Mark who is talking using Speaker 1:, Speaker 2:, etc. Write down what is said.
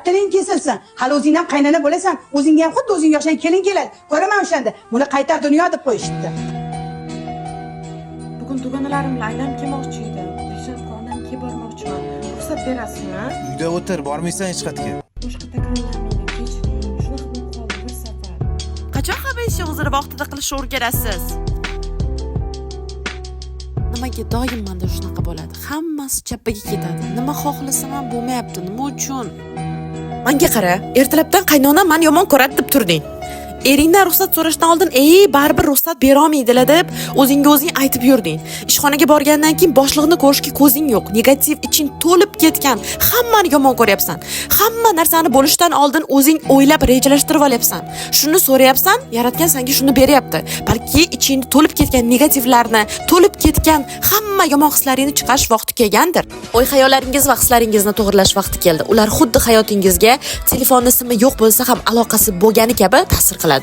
Speaker 1: Tiling kesilsin. Hali o'zing ham qaynona bo'lasan. O'zingga ham xuddi o'zingga o'xshagan kelin keladi. Ko'raman o'shanda. Buni qaytar dunyo deb qo'yishdi.
Speaker 2: Bugun dugonalarim bilan aylanib kelmoqchi edim. Yashab onamga bormoqchiman. Ruxsat berasizmi?
Speaker 3: Uyda o'tir, bormaysan hech qayerga.
Speaker 2: Boshqa takrorlamaydi. Kechiring. Shunaqa bo'lib qoldi bir safar.
Speaker 4: Qachon hamma ishni o'zini vaqtida qilishni o'rganasiz? Nimaga doim menda shunaqa bo'ladi? Hammasi chappaga ketadi. Nima xohlasam ham bo'lmayapti. Nima uchun? Menga qara, ertalabdan qaynonam meni yomon ko'radi deb turding. Eringdan ruxsat so'rashdan oldin, baribir ruxsat bera olmaydilar deb o'zingga o'zing aytib yurding. Ishxonaga borgandan keyin boshliqni ko'rishga ko'zing yo'q. Negativ iching to'lib ketgan. Hammani yomon ko'ryapsan. Hamma narsani bo'lishdan oldin o'zing o'ylab rejalashtirib olyapsan. Shuni so'rayapsan, yaratgan senga shuni beryapti. Balki ichingda to'lib ketgan negativlarni, to'lib ketgan hamma yomon hislaringni chiqarish vaqti kelgandir. O'y-xayollaringiz va hislaringizni to'g'irlash vaqti keldi. Ular xuddi hayotingizga telefonni simi yo'q bo'lsa ham aloqasi bo'lgani kabi ta'sir qiladi.